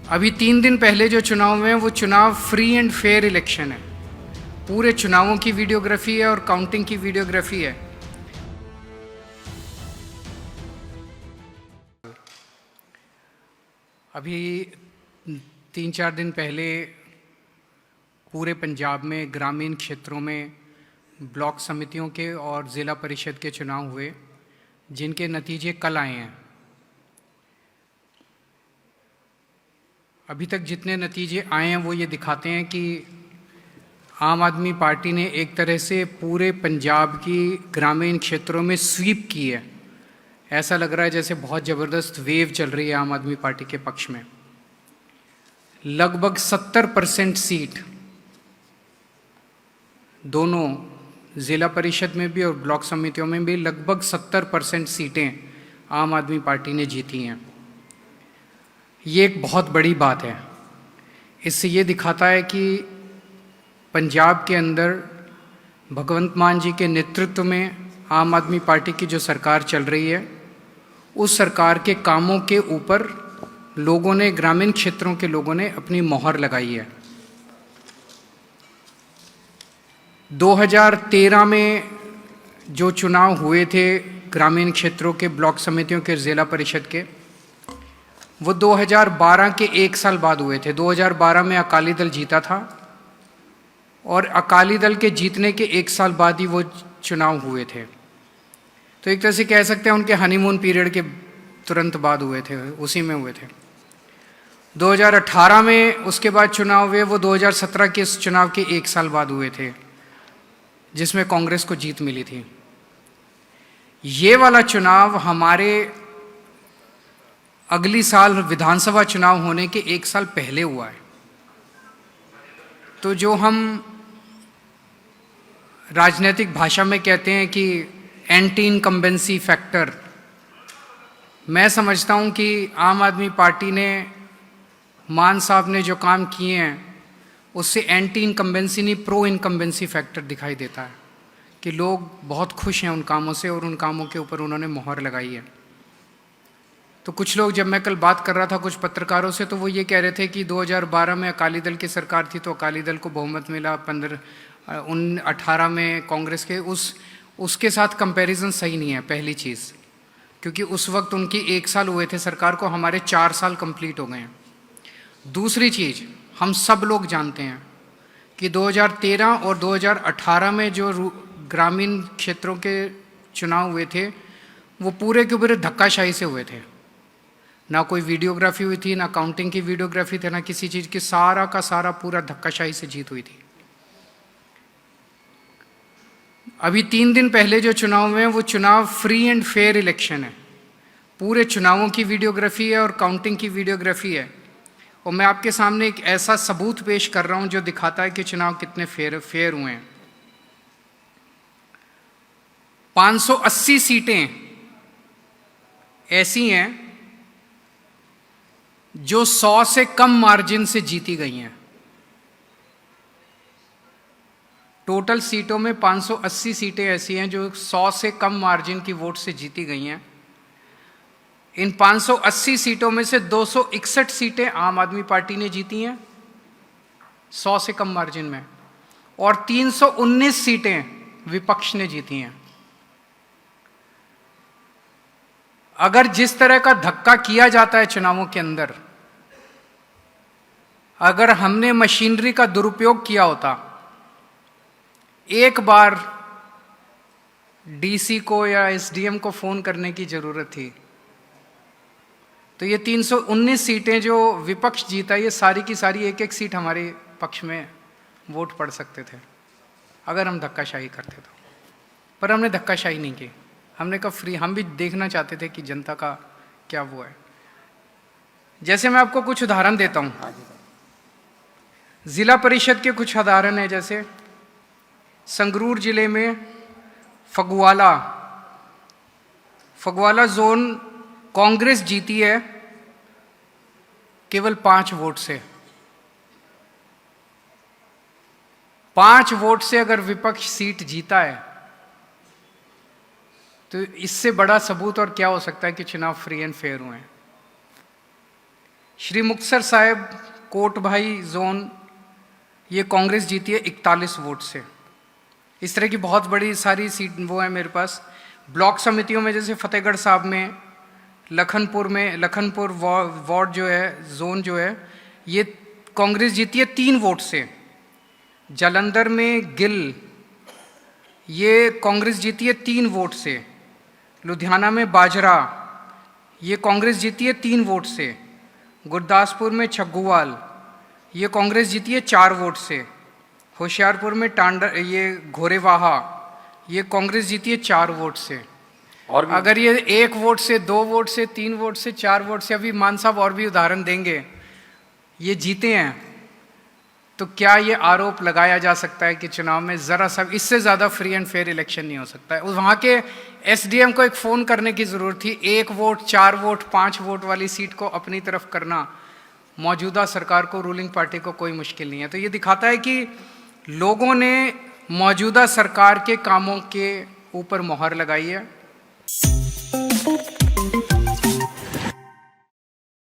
अभी 3 दिन पहले जो चुनाव हुए हैं वो चुनाव फ्री एंड फेयर इलेक्शन है। पूरे चुनावों की वीडियोग्राफी है और काउंटिंग की वीडियोग्राफी है। अभी 3-4 दिन पहले पूरे पंजाब में ग्रामीण क्षेत्रों में ब्लॉक समितियों के और ज़िला परिषद के चुनाव हुए, जिनके नतीजे कल आए हैं। अभी तक जितने नतीजे आए हैं वो ये दिखाते हैं कि आम आदमी पार्टी ने एक तरह से पूरे पंजाब की ग्रामीण क्षेत्रों में स्वीप की है। ऐसा लग रहा है जैसे बहुत ज़बरदस्त वेव चल रही है आम आदमी पार्टी के पक्ष में। लगभग 70% सीट दोनों ज़िला परिषद में भी और ब्लॉक समितियों में भी लगभग 70% सीटें आम आदमी पार्टी ने जीती हैं। ये एक बहुत बड़ी बात है। इससे ये दिखाता है कि पंजाब के अंदर भगवंत मान जी के नेतृत्व में आम आदमी पार्टी की जो सरकार चल रही है, उस सरकार के कामों के ऊपर लोगों ने, ग्रामीण क्षेत्रों के लोगों ने अपनी मोहर लगाई है। 2013 में जो चुनाव हुए थे ग्रामीण क्षेत्रों के, ब्लॉक समितियों के, ज़िला परिषद के, वो 2012 के 1 साल बाद हुए थे। 2012 में अकाली दल जीता था और अकाली दल के जीतने के 1 साल बाद ही वो चुनाव हुए थे। तो एक तरह से कह सकते हैं उनके हनीमून पीरियड के तुरंत बाद हुए थे, उसी में हुए थे। 2018 में उसके बाद चुनाव हुए, वो 2017 के इस चुनाव के 1 साल बाद हुए थे, जिसमें कांग्रेस को जीत मिली थी। ये वाला चुनाव हमारे अगली साल विधानसभा चुनाव होने के 1 साल पहले हुआ है। तो जो हम राजनीतिक भाषा में कहते हैं कि एंटी इनकम्बेंसी फैक्टर, मैं समझता हूं कि आम आदमी पार्टी ने, मान साहब ने जो काम किए हैं, उससे एंटी इनकम्बेंसी नहीं, प्रो इनकम्बेंसी फैक्टर दिखाई देता है कि लोग बहुत खुश हैं उन कामों से और उन कामों के ऊपर उन्होंने मोहर लगाई है। तो कुछ लोग, जब मैं कल बात कर रहा था कुछ पत्रकारों से, तो वो ये कह रहे थे कि 2012 में अकाली दल की सरकार थी तो अकाली दल को बहुमत मिला, 18 में कांग्रेस के, उसके साथ कंपैरिजन सही नहीं है। पहली चीज़, क्योंकि उस वक्त उनकी 1 साल हुए थे सरकार को, हमारे 4 साल कंप्लीट हो गए हैं। दूसरी चीज़, हम सब लोग जानते हैं कि 2013 और 2018 में जो ग्रामीण क्षेत्रों के चुनाव हुए थे वो पूरे के पूरे धक्काशाही से हुए थे। ना कोई वीडियोग्राफी हुई थी, ना काउंटिंग की वीडियोग्राफी थी, ना किसी चीज़ की, सारा का सारा पूरा धक्काशाही से जीत हुई थी। अभी 3 दिन पहले जो चुनाव हुए हैं वो चुनाव फ्री एंड फेयर इलेक्शन है। पूरे चुनावों की वीडियोग्राफी है और काउंटिंग की वीडियोग्राफी है। और मैं आपके सामने एक ऐसा सबूत पेश कर रहा हूं जो दिखाता है कि चुनाव कितने फेयर हुए हैं। 580 सीटें ऐसी हैं जो 100 से कम मार्जिन से जीती गई हैं। टोटल सीटों में 580 सीटें ऐसी हैं जो 100 से कम मार्जिन की वोट से जीती गई हैं। इन 580 सीटों में से 261 सीटें आम आदमी पार्टी ने जीती हैं 100 से कम मार्जिन में, और 319 सीटें विपक्ष ने जीती हैं। अगर जिस तरह का धक्का किया जाता है चुनावों के अंदर, अगर हमने मशीनरी का दुरुपयोग किया होता, एक बार डीसी को या एसडीएम को फोन करने की जरूरत थी, तो ये 319 सीटें जो विपक्ष जीता, ये सारी की सारी एक एक सीट हमारे पक्ष में वोट पड़ सकते थे अगर हम धक्काशाही करते तो। पर हमने धक्काशाही नहीं की, हमने कहा फ्री। हम भी देखना चाहते थे कि जनता का क्या वो है। जैसे मैं आपको कुछ उदाहरण देता हूँ, जिला परिषद के कुछ उदाहरण है। जैसे संगरूर जिले में फगवाला जोन कांग्रेस जीती है केवल 5 वोट से। 5 वोट से अगर विपक्ष सीट जीता है तो इससे बड़ा सबूत और क्या हो सकता है कि चुनाव फ्री एंड फेयर हुए हैं। श्री मुक्तसर साहिब कोटभाई जोन, ये कांग्रेस जीती है 41 वोट से। इस तरह की बहुत बड़ी सारी सीट वो है मेरे पास। ब्लॉक समितियों में जैसे फतेहगढ़ साहब में, लखनपुर वार्ड जो है, जोन जो है, ये कांग्रेस जीती है 3 वोट से। जालंधर में गिल, ये कांग्रेस जीती है 3 वोट से। लुधियाना में बाजरा, ये कांग्रेस जीती है 3 वोट से। गुरदासपुर में छग्गुवाल, ये कांग्रेस जीती है 4 वोट से। होशियारपुर में ये घोरेवाहा, ये कांग्रेस जीती है 4 वोट से। और अगर ये 1 वोट से, 2 वोट से, 3 वोट से, 4 वोट से, अभी मान साहब और भी उदाहरण देंगे, ये जीते हैं, तो क्या ये आरोप लगाया जा सकता है कि चुनाव में ज़रा सा इससे ज़्यादा फ्री एंड फेयर इलेक्शन नहीं हो सकता है? वहाँ के एसडीएम को एक फ़ोन करने की ज़रूरत थी। 1 वोट, 4 वोट, 5 वोट वाली सीट को अपनी तरफ करना मौजूदा सरकार को, रूलिंग पार्टी को कोई मुश्किल नहीं है। तो ये दिखाता है कि लोगों ने मौजूदा सरकार के कामों के ऊपर मोहर लगाई है।